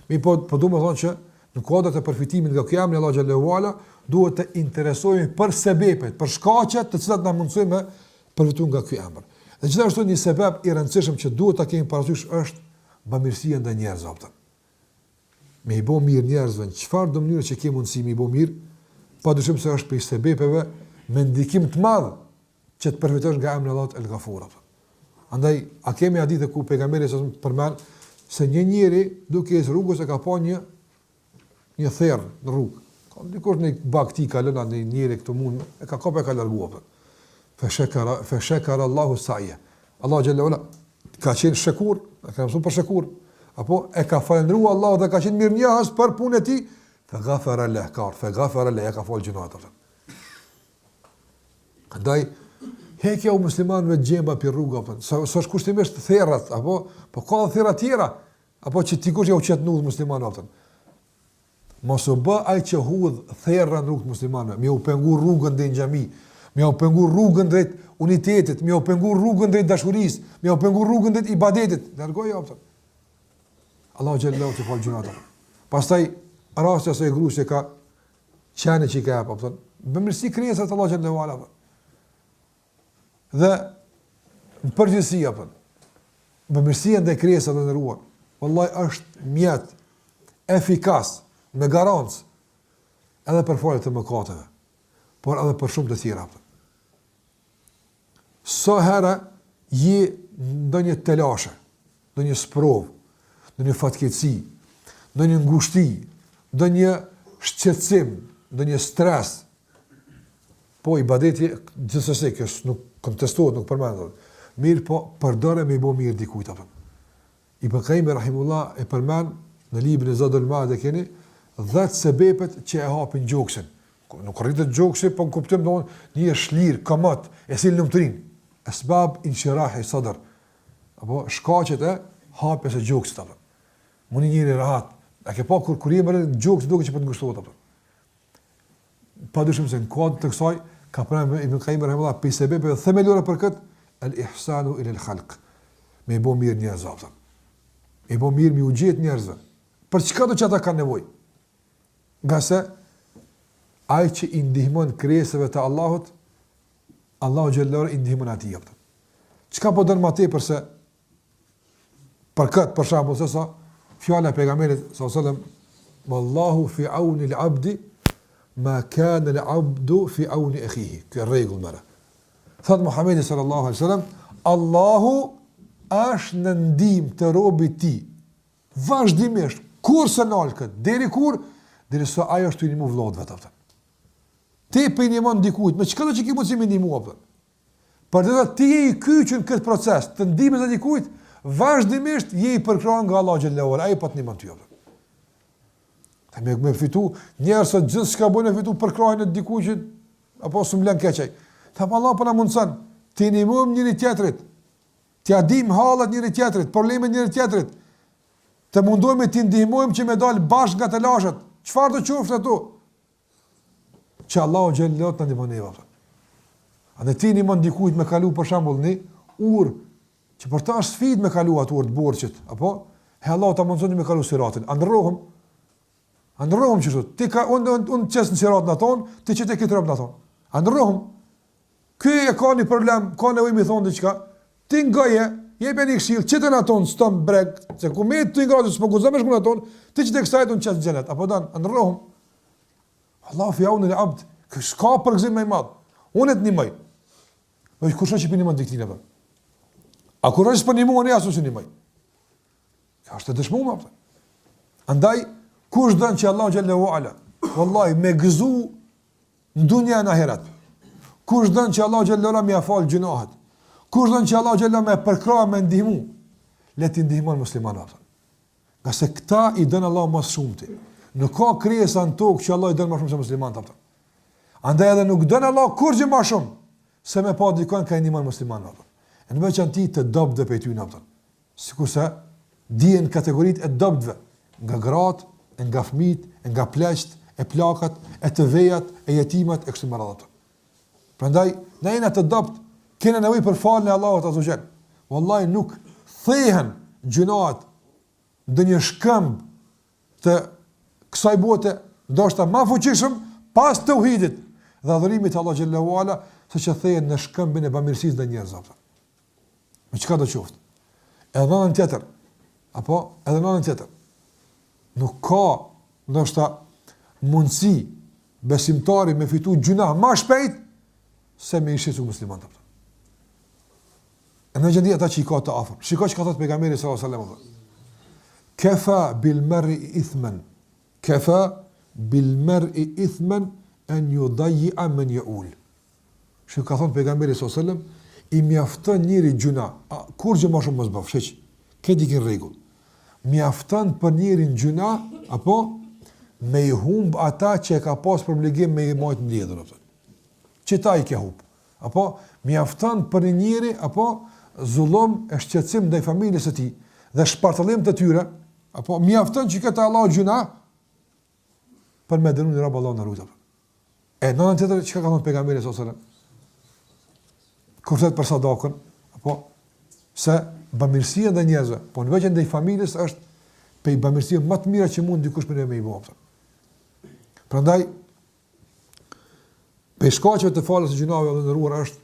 Mi po do të thonë që në kuadrat e përfitimit nga ky emri Allah xhallahu ala duhet të interesojmë për sebepet, për shkaqet të cilat na mundsojnë me përfituar nga ky emër. Dhe gjithashtu një sebeb i rëndësishëm që duhet ta kemi parasysh është bamirësia ndaj njerëzve. Me i bë mirë njerëzve, në çfarë do mënyrë që ke mundësi me i bë mirë, padyshim se është për sebepeve me ndikim të madh që të përfitosh nga emri Allahut El Ghafur. Andaj a kemi hadithe ku pejgamberi sa përmend se një njeri duke ecë rrugës e ka pa një therr në rrugë. Ka dikush në bakti ka lënë në njëri këtu mund e ka kapë ka larguar. Fa shakara Allahu sa'ya. Allah xhallahu ala ka qenë shakur, ka mësuar për shakur, apo e ka falendruar Allahu dhe ka qenë mirënjohës për punën e tij, Feghafara leh, feghafara leh, ja ka falë gjunat. Andaj, hekja u muslimanëve gjemba për rruga, së është kushtimisht therrat, apo, po ka dhe therrat tjera, apo që tikush ja u qetë nudhë muslimanëve. Mos u bë ai që hudh therra në rrugë të muslimanëve, më u pengu rrugën drejt xhami, më u pengu rrugën drejt unitetit, më u pengu rrugën drejt dashurisë, më u pengu rrugën drejt ibadetit. Largoj opta. Allahu xhallahu te fal gjunat. Pastaj rasti asaj gruas që ka qenë që ka apo thon, bëmirësi krijesat Allahu xhallahu ala. Dhe në përgjithësi apo bëmirësia ndaj krijesave të ndëruar, wallahi është mjet efikas me garancë edhe për falje të mëkateve, por edhe për shumë të tjera. So herë je ndonjë telashe, ndonjë sprov, ndonjë fatkeqësi, ndonjë ngushti, ndonjë shqetësim, ndonjë stres, po ibadeti gjithsesi që nuk kontestohet, nuk përmendet. Mirë po përdore me i bo mirë dikujt apo. Ibn Qayyim rahimullah e përmend në librin e Zadul Ma'ad e keni 10 sebepet që e hapin gjoksin. Nuk rritet gjoksi, po në kuptim do një shlirë, kamat, e silë në mëtërin. Esbab inshirahi sadr. Apo shkaqet e hapjes e gjoksit. Muni njëri rahat. A ke pa kur i mërë në gjoks duke që për të ngushtohet. Pa dushim se në kodë të kësaj, ka përme Ibn Qayyim rahimullah për sebepet dhe themelore për këtë, el-ihsanu ila al-khalq. Me i bo mirë njerëzve. Me i bo mirë mi u gjetë njerëzve. Për çka do që ata kanë nevojë? Nga se, ai që i ndihmon krijesave të Allahut, Allahu xhallahu i ndihmon atij. Çka po don më tepër se për këtë, për shembull, se sa fjala e pejgamberit sallallahu alajhi wasallam, wallahu fi auni al-abdi ma kana al-abdu fi auni akhihi. Ky rregull mëra. Thot Muhamedi sallallahu alajhi wasallam, Allahu është në ndihmë të robit të tij. Vazhdimisht, kurse nalkët, deri kur derisa ajo është i ndihmu vëllait vetë. Ti për një mund dikujt, me çka do që ki mundësi me ndihmu apo? Për të ti je i kyçur në këtë proces të ndihmës së dikujt, vazhdimisht je i përkrahur nga Allahu xhallahu ala, ai po të ndihmon ty apo. Ta me fitu njerëz që gjithçka bën fitu përkrahen në dikujt që apo s'mlan keqaj. Ta Allah po na mundson, ti ndihmojmë njëri tjetrit. Ti adim hallat njëri tjetrit, problemet njëri tjetrit. Të mundohemi të ndihmojmë që me dal bashkë nga të lashët. Çfarë do qoftë ato? Që Allahu xhallahu ta ndihmon neve. A ne ti ndihmon dikujt me kalu për shembull në urë, që për ta sfidë me kalu atë urë të borxhit, apo he Allahu ta mundson me kalu siratin. Androhëm që thot, ti ka unë çes në siratin aton, ti që te ke trop aton. Androhëm. Ky e ka një problem, ka nevojë më thon diçka. Ti ngoje, jep një këshill, çetën aton ston breg, se ku me ti ngrohtë s'po guzamesh me aton, ti që te kësaj don çes xhenet, apo don androhëm. Allah fi auni al-abd, s'ka përgzim më i madh. Unë të ndihmoj. Po kush është që punon diktin apo? A kur është për ndihmon ja asu ndihmoj. Ka është dëshmuar apo? Andaj kush don që Allah xhallahu ala, wallahi me gëzu në dunja në ahiret. Kush don që Allah xhallahu ala më afal gjunohat. Kush don që Allah xhallahu më përkrah me ndihmu, le të ndihmon muslimanat. Nga se këta i don Allah më shumë ti. Nuk ka krijesa në tokë që Allah i don më shumë se muslimanët ata. Andaj edhe nuk don Allah kurrë më shumë se me pa dikon ka ndihmon muslimanët ata. Në veçanti të dobëve për ty ata. Sikurse dihen kategoritë e dobëve, nga gratë, nga fëmijët, nga pleqt, e plakat, e të vejat, e jetimat e kështu me radhë. Prandaj, ne jena të dobët, kena nevojë për falën e Allahut azza xal. Wallahi nuk thehen gjunat ndonjë shkëmb të kësaj bote, ndoshta më fuqishëm pas tauhidit dhe adhurimit të Allah xhallahu ala, saqë thehen në shkëmbin e bamirësisë ndaj njerëzve. Me çka do qoftë? Edhe në tjetër, apo edhe në tjetër. Nuk ka ndoshta mundësi besimtari me fitu gjuna më shpejt se me ishte su muslimanët. Në gjendje ata që i ka të afër. Shikoj çka thot pejgamberi sallallahu alajhi wasallam. Kafa bil mar'i ithman. Kafa bil mar'i ithman an yudayya man ya'ul. Shikoj ka thon pejgamberi sallallahu alajhi wasallam, i mjafton njëri gjuna. Kur gjë më shumë mos bëf, shiq. Ke dikin rregull. Mjafton për njërin gjuna apo me i humb ata që e ka pas për obligim me i majtë mbledhur. Që ta i ke humb. Apo mjafton për një njeri apo zullum e shqetësim ndaj familjes së tij dhe shpartallim të tyre, apo mjafton që këtë Allahu gjuna për me dënuar rob Allahu në rrugë. E nëna tjetër çka ka thënë pejgamberi sallallahu alajhi wasallam? Kur thot për sadakën, apo se bamirësia ndaj njerëzve, po në veçë ndaj familjes është pe bamirësia më të mira që mund dikush me i bëj. Prandaj pe shkaqeve të falës së gjunave të ndëruar është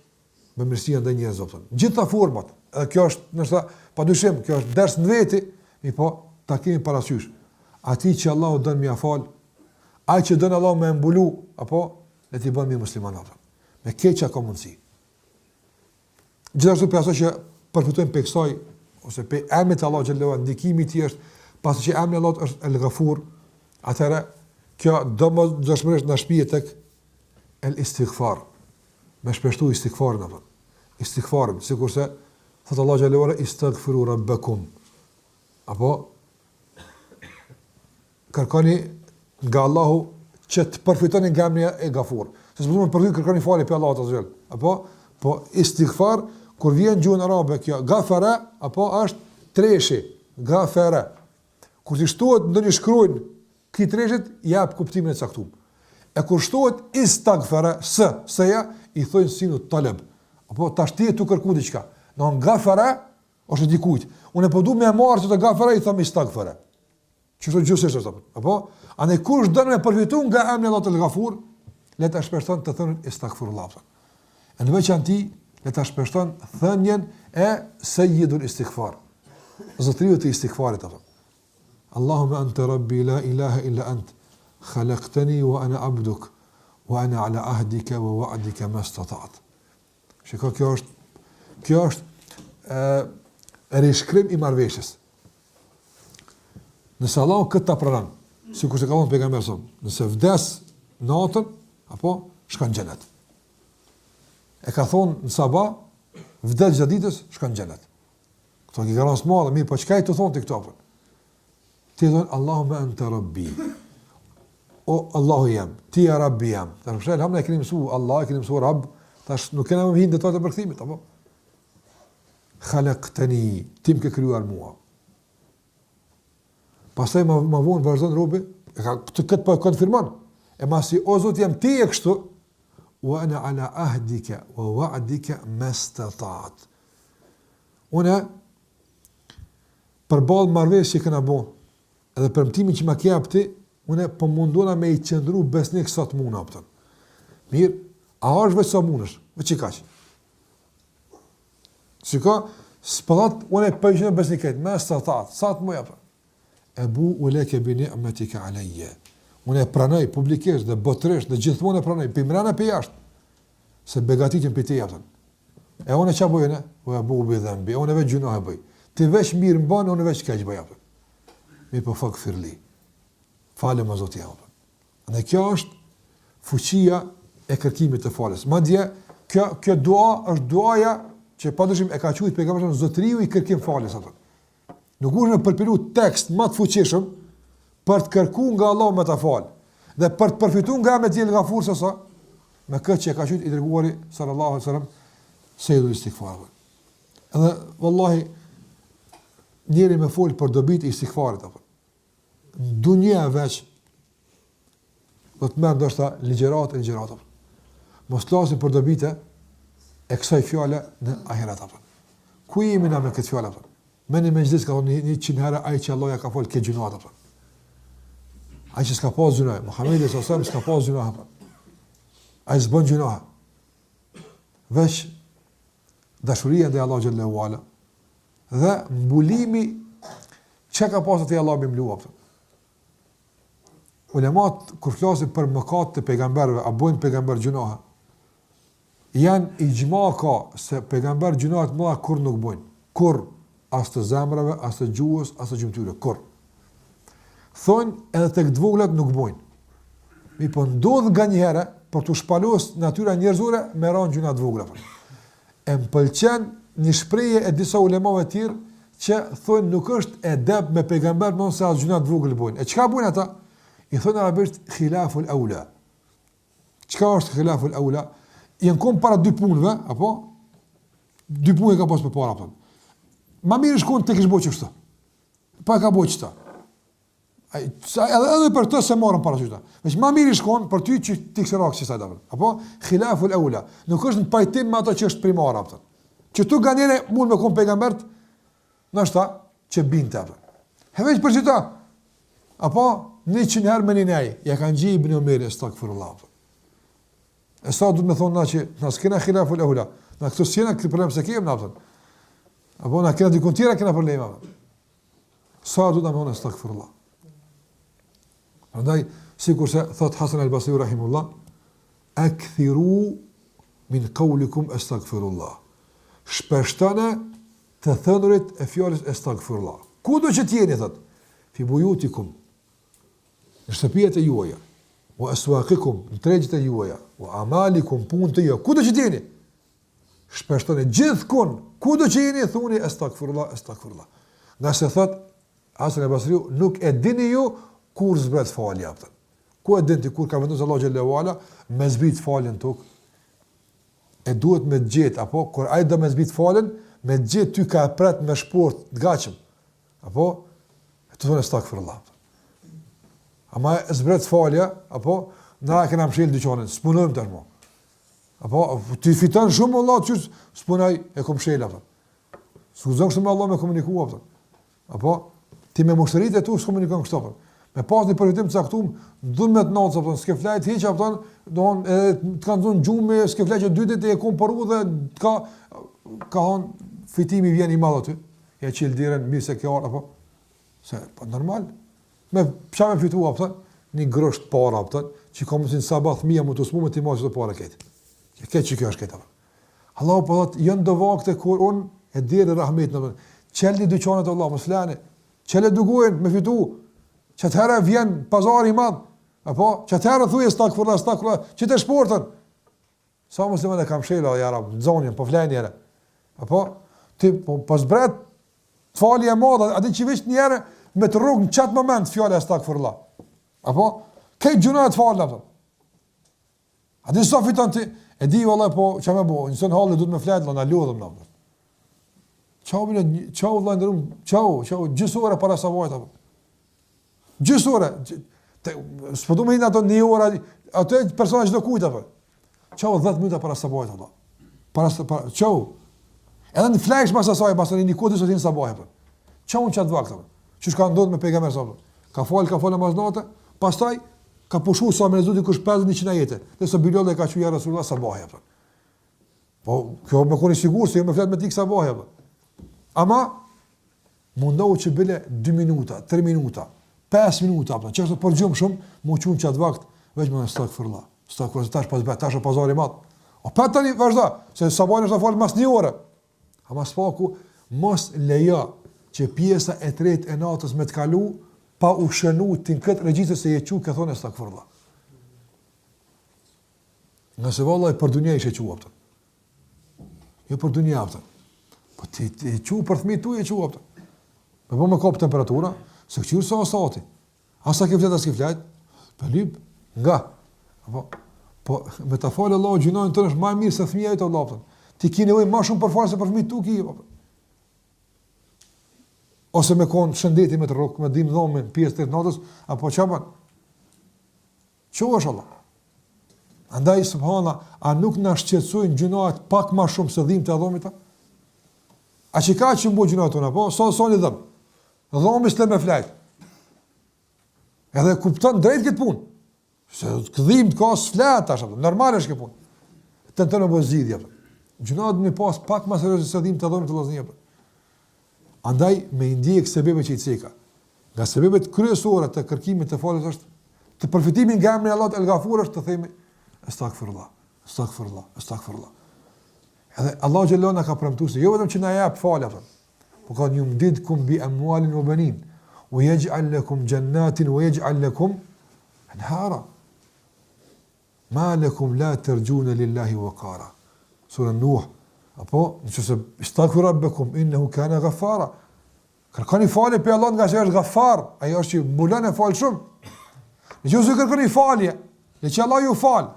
bamirësia ndaj njerëzve. Gjitha format, edhe kjo është, nëse padyshim, kjo është ders në veti, mi po ta kemi parasysh. Ati që Allahu don më afal, ai që don Allahu më mbulu, apo le të bëjmë musliman atë. Me keqja ka mundsi. Gjithashtu për ato që përfitojnë për kësaj, ose për emrit Allah xhallahu ndikimi i tij është, pasi që emri Allah është El-Ghafur, atëra kjo domosdoshmërisht na shpihet tek el-istighfar. Me shpeshtu istighfarin apo. Istighfarin, sikurse thot Allah xhallahu istaghfiru rabbakum. Apo kërkoni nga Allahu që të përfitoni nga emri e Ghafur. Se s'mund të përfitoni kërkoni falje për Allahut azh. Apo po istighfar kur vjen gjuhën arabe kjo ghafara apo është treshi, ghafara. Kur ti shtohet ndonjë shkruajn këtij treshit jap kuptimin e caktuar. E kur shtohet istaghfara s-ja i thonë sinu talab. Apo tash ti tu kërku diçka. Do ghafara ose dikujt. Unë po duam më marr çdo ghafara i them istaghfara. Çfarë gjëse është apo? Apo anë kush don me përfitu nga emri Allahu el-Ghafur, le ta shpeshton të thonë istaghfirullah. Në veçanti le ta shpeshton thënien e sayyidul istighfar. Zotriu të istighfarit apo. Allahumma anta rabbi la ilaha illa ant khalaqtani wa ana abduk wa ana ala ahdika wa wa'dika ma istata'tu. Shikoj kjo është rishkrim i marrëveshjes. Nëse Allah këtë ta pranon, sikur se ka thënë pejgamberi son, nëse vdes natën apo shkon në xhenet. E ka thonë në sabah, vdes gjatë ditës, shkon në xhenet. Kto që garancë small, mirë, po çka i të thonë ti këto apo? Ti thon Allahumma anta rabbi. O Allahu jam, ti ja rabbi jam. Tash hamna e keni mësuar Allah, e keni mësuar Rabb, tash nuk kena më hinë detaj të përkthimit apo? Khalaqtani, ti më ke krijuar mua. Pastaj ma vonë vazhdon robi, këtë po e konfirmon. E masi o Zot jam ti e kështu, wa ana ala ahdika wa wa'dika mastata'at. Unë përballë marrëveshjes që kena bën, edhe premtimin që ma ke jap ti, unë po mundona me i qëndru besnik sa të mundna apo. Mirë, a është vetë sa mundesh, veç kaq. Siko, spallat unë po jam besniket, mastata'at, sa të më jap. Ebu uleke bi ni'matika alayya. Unë e pranoj publikisht dhe botërisht dhe gjithmonë e pranoj pimrana pe jashtë. Se begatitin pe te japën. E unë ç'a bëj ne? O abu bi dhanbi. Unë veç gjuna e bëj. Ti veç mirë mban, unë veç keq bëj atë. Mi po fakfirli. Falem o Zoti jam. Dhe kjo është fuqia e kërkimit të falës. Madje kjo dua është duaja që padyshim e ka thujt pejgamberi Zotriu i kërkim falës atë. Nuk është në përpilu tekst më të fuqishëm për të kërku nga Allah me të falë dhe për të përfitu nga me t'jel Ghafur sësa me këtë që e ka qytë i dërguari sallallahu alaihi wasallam sejdu istighfarëve. Edhe, wallahi, njeri me folë për dobit i istighfarit. Në dunja veç do të merë ndoshta ligjerat. Mos lasin për dobite e kësaj fjale në ahiret. Ku jemi na me këtë fjale? Meni me gjithës ka thonë 100 herë ai që Allah ja ka folë këtë gjunat apo. Ai që s'ka pas gjunat, Muhamedi sallallahu alaihi wasallam s'ka pas gjunat. Ai s'bën gjunat. Veç dashuria ndaj Allahut xhallahu ala dhe mbulimi çka ka pasur te Allah me mbuluar. Ulemat kur flasin për mëkat të pejgamberëve, a bën pejgamber gjunat? Janë ijma ka se pejgamber gjunat më kur nuk bën. Kur as të zemrave, as të gjuhës, as të gjymtyre, kur. Thonë edhe tek të voglat nuk bojnë. Mi po ndodh nga një herë për të shpalos natyra njerëzore me ranë gjuna të vogla. E më pëlqen një shprehje e disa ulemave të tjerë që thonë nuk është edeb me pejgamber më se as gjuna të vogla bojnë. E çka bojnë ata? I thonë arabisht khilaful aula. Çka është khilaful aula? Janë kom para dy punëve, apo? Dy punë ka pas për para, apo? Ma mirë shkon të kishë boqë kështu. Pa ka boqë qëta. Edhe për të se morën para qëta. Veç ma mirë shkon për ty që ti kështë rakë që sajt, apo? Khilaful aula. Nuk është në pajtim me ato që është primara, apo? Që tu ganjene mund me kom pejgambert, nështë ta, që binte, apo? Veç për qëta, apo? 100 herë me një nej, ja kanë gji Ibn Omeri, estakfirullah, apo? E sa du të me thonë na që na s'kena khilaful aula, na këtu s'jena këtë problem se kemë, na apo na kena dikun tjera kena problema. Sa du të me thonë estakfirullah. Andaj, si kurse thot Hasan al-Basri rahimullah, akthiru min qawlikum estakfirullah. Shpeshtane të thënurit e fjallës estakfirullah. Ku do që tjeni, thot? Fi bujutikum, në shtëpijet e juaja, wa aswaqikum, në tregjet e juaja, wa amalikum, punë të juaja, ku do që tjeni? Shpeshtone gjithkun, ku do që jeni, thuni estakfirullah, estakfirullah. Nga se thot, Hasan al-Basriu, nuk e dini ju kur zbret falja. Ku e dini kur ka vendosur Allah xhallahu ala me zbrit faljen tok? E duhet me gjet, apo kur ai do me zbrit faljen, me gjet ty ka pret me shport të gatshëm. Apo të thonë estakfirullah. Ama zbret falja, apo na kena mshël dyqanin, s'punojmë tashmë. Apo ti fiton shumë Allah që s'punoj e kom mshël apo. S'uzon shumë Allah me komunikua apo. Apo ti me mushtëritë tu s'komunikon kështu apo. Me pas një përfitim të caktuar, duhet me të natë apo s'ke flajt hiç apo don të kanë dhënë gjumë, s'ke flajt që dy ditë e kom paru dhe ka hon fitimi vjen i madh aty. Ja çel dirën mirë se kjo apo. Se po normal. Me pësha me fitu, apëtën, një grësht para, apëtën, që ka mësin sabat fëmija më të smu me t'i ma që të para këtë. Këtë që kjo është këtë, apëtën. Allahu po dhëtë, jënë do vakte kur unë e dirë rahmet në përën. Qelli dyqanet Allah, më s'flani. Qelli dugojnë me fitu. Që të herë vjen pazari madhë. Apo, që të herë thuje stakfurla, që të shportën. Sa muslimat e kam shela, jara, në zonjën, po flani jere. Apo, ti, po zbret, të fali e madhë, ati që vishë njerë, me të rrugë në qatë moment fjale estakfirullah. Apo? Kejtë gjunat falë, apo? A di sa fiton ti? E di, vallaj, po, që me bo? Njësën halë du të me fletë, në lodhëm, apo? Qau, vallaj, ndërum, qau, gjysore para sabajt, apo? Gjysore. S'po du me hinë ato një ora, ato e persona që do kujtë, apo? Qau, 10 minuta para sabajt, apo? Qau. Edhe në fleksh mas asaj, mas në një kodë, sot hinë sabajt, apo? Qau në qatë vakt, apo? Që shka ndodhë me pejgamber sa. Ka falë e maznate, pastaj ka pushu sa me lezuti kush 50-100 ajete. Dhe së Bilal e ka quja Rasulullah sabahja. Po, kjo me koni sigur, se jo me fletë me tik sabahja. Ama, mundohu që bile 2 minuta, 3 minuta, 5 minuta, që është përgjumë shumë, mu qunë qatë vakt, veç me në estakfirullah. Estakfirullah, tash pas bet, tash o pazari matë. O petë tani, vazhda, se sabahja është të falë mas 1 ore. Ama s'paku, mos leja që pjesa e tretë e natës me të kalu, pa u shënu të në këtë regjistër se je qu, ke thonë estakfirullah. Nga se vallaj për dunja ishe qu, apëtën. Jo për dunja, apëtën. Po ti qu për thmi tu, je qu, apëtën. Me po me kapë temperatura, se këqyrë sa asati. Asa ke flet, as ke flet, për lyp, nga. Po me ta falë Allah, gjinojnë të nëshë ma mirë se thmija e të Allah, apëtën. Ti ki nevoj ma shumë për falë se për thmi tu ki, apëtën. Ose me konë shëndeti me të rukë, me dim dhomin, pjesë të natës, apo qaban. Qo është Allah? Andaj, subhana, a nuk në shqetsojnë gjunat pak ma shumë se dhim të dhomita? A që ka që mbo gjunat tona, po? Sa një dhëm? Dhomi s'le me flajt. Edhe kupton drejt këtë punë. Se këdhim të ka s'flet, normal është këtë punë. Të në bo zidhja. Gjunat me pas pak ma seriozi se dhim të dhomit të laznija. Andaj me ndjek sebebe që i ceka. Nga sebebet kryesore të kërkimit të falës është, të përfitimin nga emri Allah El Ghafur është të themi estakfirullah, estakfirullah, estakfirullah. Edhe Allah xhallahu na ka premtuar se jo vetëm që na jap falë, por ka yumdidkum bi amwalin wa banin, wa yaj'al lakum jannatin wa yaj'al lakum anhara. Ma lakum la tarjuna lillahi waqara. Sura Nuh. Apo, nëse istaghfiru rabbakum innahu kana ghaffara. Kërkoni falje pe Allah nga se është Ghaffar, ai është që mbulon e fal shumë. Nëse kërkoni falje, në që Allah ju fal,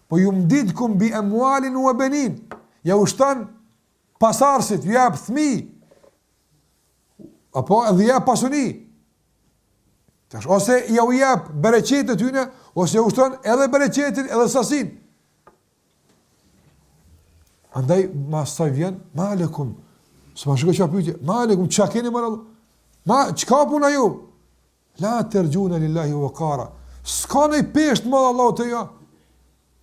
po ju mditkum bi amwalin wa banin. Ja ushton pasardhësit, ju jap fëmijë. Apo edhe jap pasuni. Tash ose ja u jap bereqetet tyne, ose ja ushton edhe bereqetin edhe sasin. Andaj mas sa vjen, malekum. S'ma shkoj çfarë pyetje, malekum çka keni më radh? Ma çka puna ju? La terjuna lillahi wa qara. S'ka ne pesht më Allahu te jo.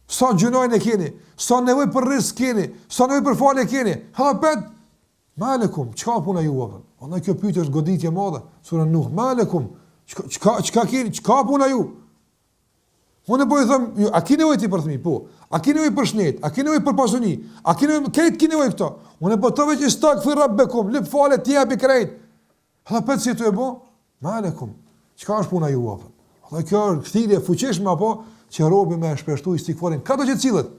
Sa gjunojnë e keni, sa nevoj për rizk keni, sa nevoj për falje keni. Hapet, malekum, çka puna ju vëllai? Ona kjo pyetje është goditje e madhe. Sura Nuh, malekum, çka keni, çka puna ju? Unë po i them, a keni nevojë ti për fëmijë? Po. A keni nevojë për shnet? A keni nevojë për pasuni? A keni nevojë këtë keni nevojë këto? Unë po të veç istagfir rabbekum, lip fale ti japi krejt. Hapet si të e bo? Malekum. Çka është puna ju vëllai? Ona kjo është kthirje e fuqishme apo që robi me shpeshtu istikfarin, ka do që cilët,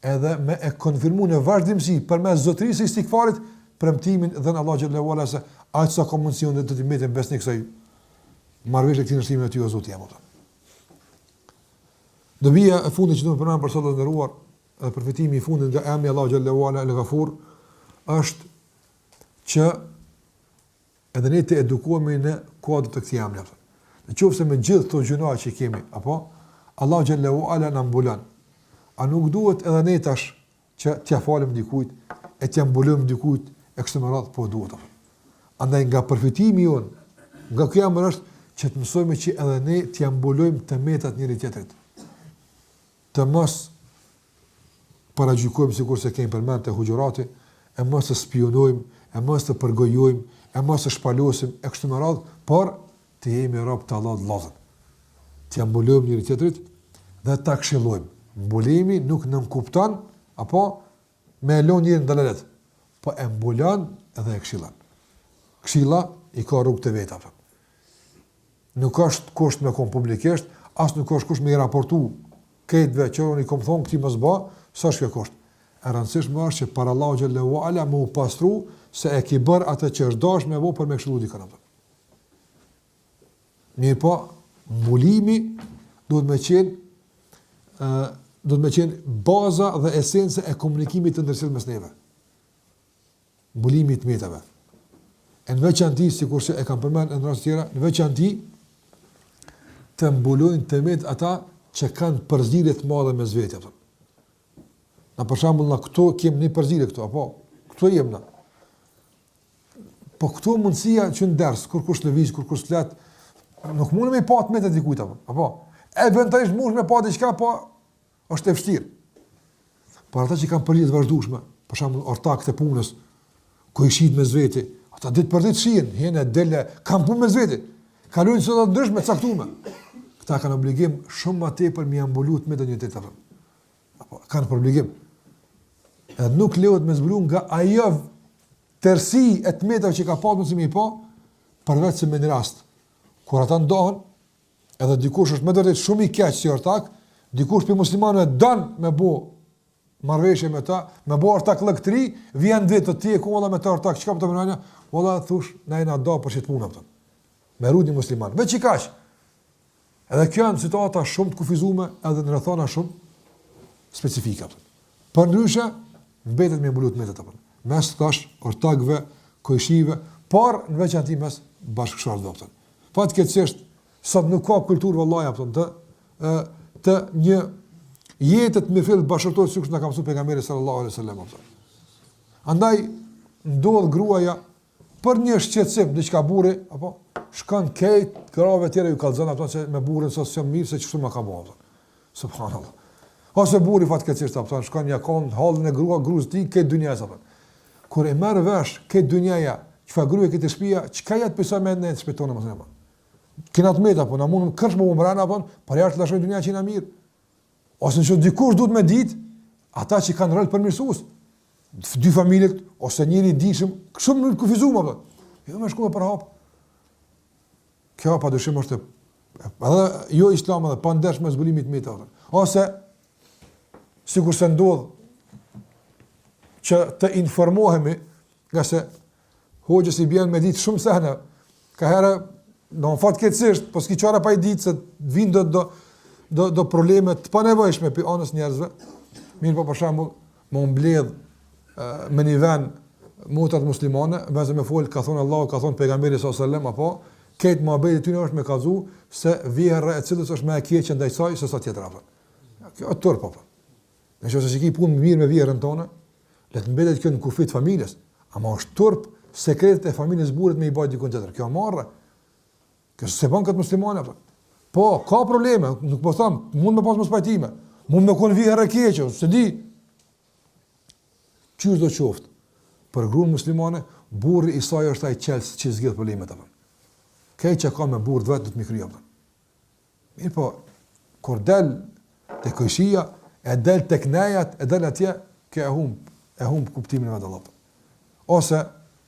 edhe me e konfirmu në vazhdimësi, për me zotërisë istikfarit, premtimin dhe në Allah Gjallahu Ala se aqë sa komunicion dhe të të metin besnik kësaj marrëveshje këtij nështrimin e ty o Zotë jam. Dobija e fundit që do të përmend për sot të nderuar, edhe përfitimi i fundit nga emri Allah Gjallahu Ala El-Ghafur, është që edhe ne të edukohemi në kuadër të këtij emri. Në qoftë se me gjithë këto gjëra që kemi, apo Allah Gjallahu Ala në mbulon. A nuk duhet edhe ne tash që t'ja falim dikujt, e t'ja mbulojmë dikujt, e kështu me radhë, po duhet. Andaj nga përfitimi jonë, nga kjo emër është që të mësojmë që edhe ne t'ja mbulojmë të metat njëri tjetrit. Të mos paragjykojmë sikur se kemi përmend te Hujurati, e mos të spionojmë, e mos të përgojojmë, e mos të shpalosim, e kështu me radhë, por të jemi rob të Allahut vëllazër. T'ja mbulojmë njëri tjetrit dhe ta këshillojmë. Mbulimi nuk nënkupton apo me lënë njërin dalalet, po e mbulon edhe e këshillon. Këshilla i ka rrugë të veta. Nuk është kusht me kon publikisht, as nuk është kusht me i raportu këtëve që unë i kom thonë këti mos bë, s'është kjo kusht. E rëndësishme është që para Allahu Xhallahu Ala më u pastru se e ki bërë atë që është dashur me vë për me këshillu dikën. Mirë po, mbulimi duhet me qenë baza dhe esenca e komunikimit të ndërsjellë mes neve. Mbulimi i tmetave. Në veçanti, sikurse e kam përmendur në raste tjera, në veçanti të mbulojnë tmet ata që kanë përzierje të mëdha mes vetëve. Na për shembull na këto kemi një përzierje këto, apo këto jemi na. Po këto mundësia që në ders, kur kush lëviz, kur kush flet, nuk mundem me pa të metë dikujt apo. Eventualisht mund me pa diçka, po është e vështirë. Por ata që kanë përgjigje të vazhdueshme, për shembull ortak të punës, ku i shit me zveti, ata ditë për ditë shihen, hene dele, kanë punë me zveti. Kalojnë sot të ndryshme të caktuara. Këta kanë obligim shumë më tepër me ambulut me të një tjetër. Apo kanë për obligim. Edhe nuk lejohet me zbulu nga ajo tërsi e tmetave që ka pasur si më i pa, përveç se me një rast kur ata ndohen, edhe dikush është më vërtet shumë i keq si ortak, dikush për muslimanëve don me bë marrëveshje me ta, me bë ortak llëktri, vjen vetë ti e kolla me ta ortak, çka po të bëjnë? Valla thosh, na jena do për çet punë atë. Me rudi musliman. Veç i kaq. Edhe kjo janë situata shumë të kufizuara, edhe në rrethana shumë specifike. Për ndryshe, mbetet me mbulut me të apo. Mes tash ortakëve, kojshive, por në veçanti mes bashkëshortëve. Fatkeqësisht sot nuk ka kulturë vallahi apo të një jetë të mirëfill bashkëtorë sikur na ka mësuar pejgamberi sallallahu alaihi wasallam. Andaj ndodh gruaja për një shqetësim diçka burri apo shkon këtej grave të tjera ju kallzon ato se me burrin sa s'jam mirë se çfarë më ka bëu. Subhanallah. Ose burri fatkeqësisht apo shkon ja kon hallën e gruas ti këtë dynja apo. Kur e marr vesh këtë dynjaja, çfarë gruaja këtë shtëpia, çka ja të pësoj me në shpetonë mos më. Kena të meta apo na mund kërsh më umran apo por jashtë lashoj dynja që na mirë. Ose nëse dikush duhet me ditë, ata që kanë rol përmirësues, dy familjet ose njëri i dishëm, shumë në kufizuar apo. Jo më shkoj për hap. Kjo padyshim është edhe jo islam edhe pa ndesh me zbulimit të meta. Ose sikur se ndodh që të informohemi nga se hoqës i bjen me ditë shumë sehne, ka herë në fatkeqësisht, po s'ki çfarë pa i ditë se vinë do probleme të panevojshme për anës njerëzve. Mirë po për shembull, më mbledh me një vend motrat muslimane, vëzë me fol, ka thonë Allahu, ka thonë pejgamberi sallallahu alajhi wasallam, apo këtë mohabeti ty është me kallzu se vjerra e cilës është më e keqe ndaj saj se sa tjetër apo. Kjo është turp apo. Nëse shiki punë mirë me vjerrën tonë, le të mbetet kjo në kufit familjes, ama është turp sekretet e familjes burrit me i bajt dikun tjetër. Kjo marrë. Kjo se bën këtë muslimane apo. Po, ka probleme, nuk po them, mund me pas mos pajtime, mund me kon vjerrë e keqe, se di çu do qoftë. Për gruan muslimane, burri i saj është ai qelës që zgjidh problemet apo. Këj që ka me burr vetë do të më krijo apo. Mirë po, kur del te këshia, e del tek nejat, e del atje, kë e humb kuptimin e vetë. Ose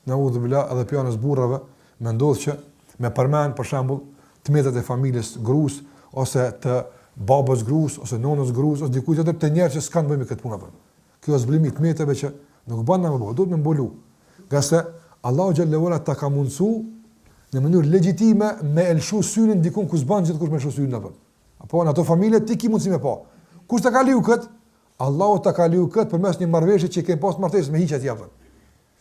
në udhë bila edhe pjanës burrave, me ndodhë që me përmen, për shembull, të metat e familjes grus, ose të babës grus, ose nonës grus, ose dikujt tjetër të njerëz që s'kan bëjmë këtë punë apo. Kjo është zbulimi të metave që nuk bën më bëu, duhet më mbulu. Gase Allahu xhallahu ala ta ka mundsu në mënyrë legjitime me elshu syrin dikun ku s'ban gjithkusht me elshu syrin apo. Apo në ato familje ti ki mundsi me pa. Kush ta ka liu kët? Allahu ta ka liu kët përmes një marrëveshje që ke pas martesë me hiqet japën.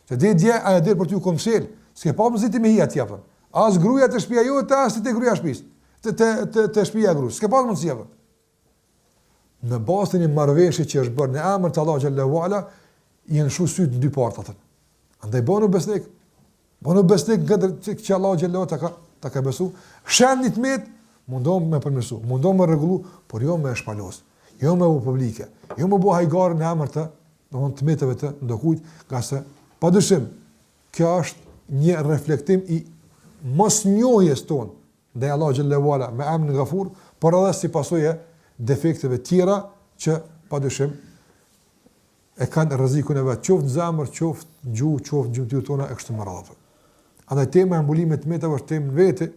Se dje a del për ty komshel, s'ke pa mundsi ti me hiqet japën. As gruaja të shtëpia jote, as te gruaja shtëpisë. Te shtëpia e gruas. S'ke pa mundsi japën. Në bazë të një marrëveshje që është bërë në emër të Allahu xhallahu ala, janë shu syt në dy partë atë. Andaj bënu besnik. Bënu besnik që Allahu xhallahu ta ka besu. Shendit met mundom me përmirësu, mundom me rregullu, por jo me shpalos. Jo me u publike. Jo me bëu hajgar në emër të, domthonë të metave të ndokujt, qase padyshim kjo është një reflektim i mosnjohjes tonë ndaj Allahu xhallahu ala me emrin Ghafur, por edhe si pasojë defekteve tjera që padyshim e kanë rrezikun e vet, qoftë në zemër, qoftë në gjuhë, qoftë në gjymtyrë tona e kështu me radhë. Andaj tema e mbulimit të metave është temë vetë,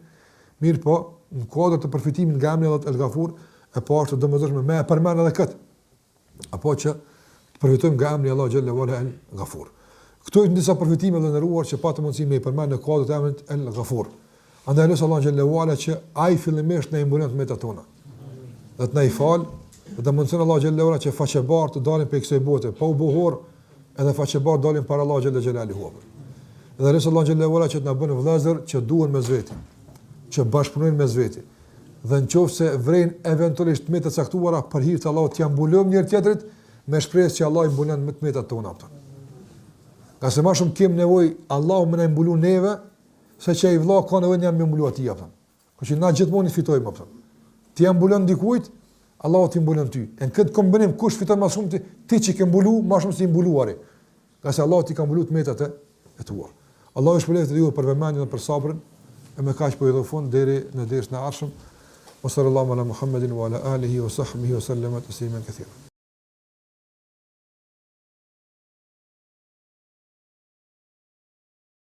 mirë po në kuadër të përfitimit nga emri Allahu el-Ghafur, e pashtë domosdoshme me e përmend edhe këtë. Apo që të përfitojmë nga emri Allahu xhallahu ala el-Ghafur. Këto janë disa përfitime të ndëruar që patë mundësi me i përmend në kuadër të emrit el-Ghafur. Andaj lutem Allahu xhallahu ala që ai fillimisht na imbulon të metat tona. Dhe të na i falë, dhe të mundësën Allah xhallahu ala që faqebar të dalin për kësaj bote, pa u buhur, edhe faqebar dalin para Allah xhallahu ala. Dhe resë Allah xhallahu ala që të na bënë vëllezër që duhen me zveti, që bashkëpunojnë me zveti. Dhe në qoftë se vrejnë eventualisht me të caktuara për hir të Allahut, t'ia mbulojmë njëri tjetrit me shpresë që Allah i mbulon me të metat tona. Ka se më shumë kem nevojë Allahu më na mbulon neve, se që ai vëlla ka nevojë më mbulon atij apo. Që na gjithmonë fitojmë apo. Ti jam mbulon dikujt, Allahu ti mbulon ty. Në këtë kombinim kush fiton më shumë ti që ke mbulu, më shumë se i mbuluari. Ka se Allahu ti ka mbuluar metat e tua. Allahu shpëlef të ju për vëmendjen dhe për sabrin, e me kaq po i dhofon deri në dersën e ardhshëm. Sallallahu ala Muhammedin wa ala alihi wa sahbihi wa sallam tasliman katira.